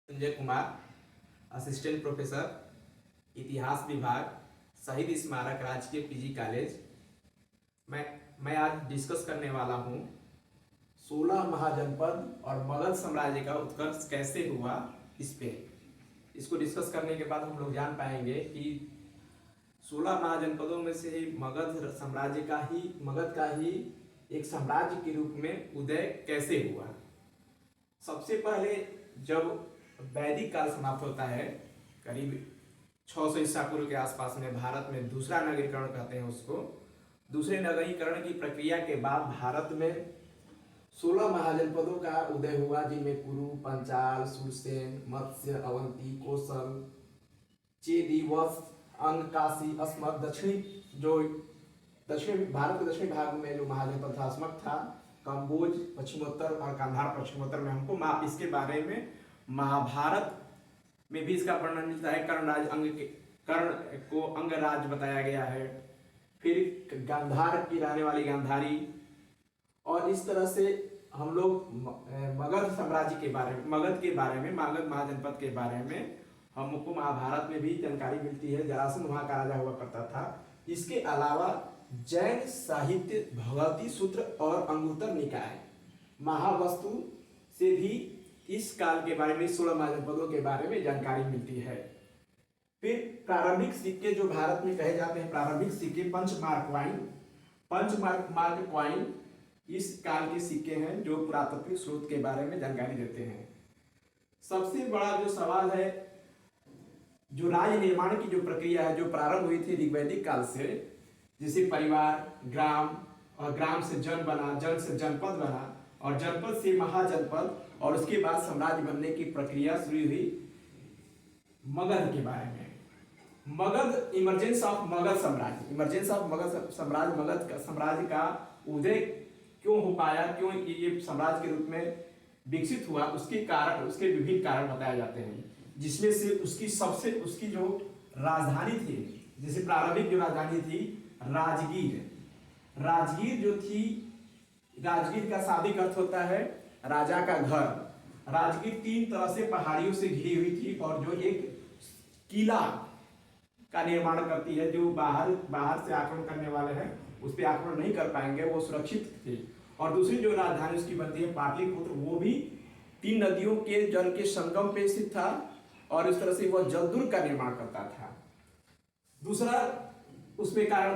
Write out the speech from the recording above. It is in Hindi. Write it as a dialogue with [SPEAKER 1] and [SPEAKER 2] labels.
[SPEAKER 1] संजय कुमार, असिस्टेंट प्रोफेसर, इतिहास विभाग, शहीद स्मारक राजकीय पीजी कॉलेज। मैं आज डिस्कस करने वाला हूँ 16 महाजनपद और मगध साम्राज्य का उत्कर्ष कैसे हुआ। इसको डिस्कस करने के बाद हम लोग जान पाएंगे कि 16 महाजनपदों में से मगध का ही एक साम्राज्य के रूप में उदय कैसे हुआ। सबसे पहले जब वैदिक काल समाप्त होता है, करीब 600 ईसा पूर्व के आसपास में भारत में दूसरा नगरीकरण कहते हैं उसको। दूसरे नगरीकरण की प्रक्रिया के बाद भारत में 16 महाजनपदों का उदय हुआ, जिनमें कुरु, पंचाल, सुरसेन, मत्स्य, अवंती, कौशल, चेदी, वत्स, अंग, काशी, अस्मक। दक्षिण भारत के दक्षिणी भाग में जो महाजनपद था अस्मक था, कंबोज पश्चिमोत्तर और गांधार पश्चिमोत्तर में। हमको इसके बारे में महाभारत में भी इसका वर्णन मिलता है। कर्ण को अंगराज बताया गया है, फिर गांधार की रहने वाली गांधारी, और इस तरह से हम लोग मगध साम्राज्य के बारे में, मगध महाजनपद के बारे में हमको महाभारत में भी जानकारी मिलती है। जरासंध वहां का राजा हुआ करता था। इसके अलावा जैन साहित्य, भगवती सूत्र और अंगुत्तर निकाय, महावस्तु से भी इस काल के बारे में, 16 महाजनपदों के बारे में जानकारी मिलती है। फिर प्रारंभिक सिक्के जो भारत में कहे जाते हैं, प्रारंभिक सिक्के पंचमार्क क्वाइन इस काल के सिक्के हैं जो पुरातात्विक स्रोत के बारे में जानकारी देते हैं। सबसे बड़ा जो सवाल है, जो राज्य निर्माण की जो प्रक्रिया है, जो प्रारंभ हुई थी ऋग्वैदिक काल से, जैसे परिवार, ग्राम, और ग्राम से जन बना, जन से जनपद बना, और जनपद से महाजनपद, और उसके बाद साम्राज्य बनने की प्रक्रिया शुरू हुई मगध के बारे में। मगध, इमरजेंस ऑफ मगध साम्राज्य, मगध साम्राज्य का उदय क्यों हो पाया, क्यों ये साम्राज्य के रूप में विकसित हुआ, उसके विभिन्न कारण बताए जाते हैं। जिसमें से उसकी जो राजधानी थी, जैसे प्रारंभिक जो राजधानी थी राजगीर जो थी, राजगीर का शाब्दिक अर्थ होता है राजा का घर। राजगीर 3 तरह से पहाड़ियों से घिरी हुई थी, और जो एक किला का निर्माण करती है, जो बाहर से आक्रमण करने वाले हैं उस पर आक्रमण नहीं कर पाएंगे, वो सुरक्षित थे। और दूसरी जो राजधानी उसकी बनती है पाटलिपुत्र, वो भी 3 नदियों के जल के संगम पे स्थित था, और इस तरह से वह जलदुर्ग का निर्माण करता था। दूसरा उसमें कारण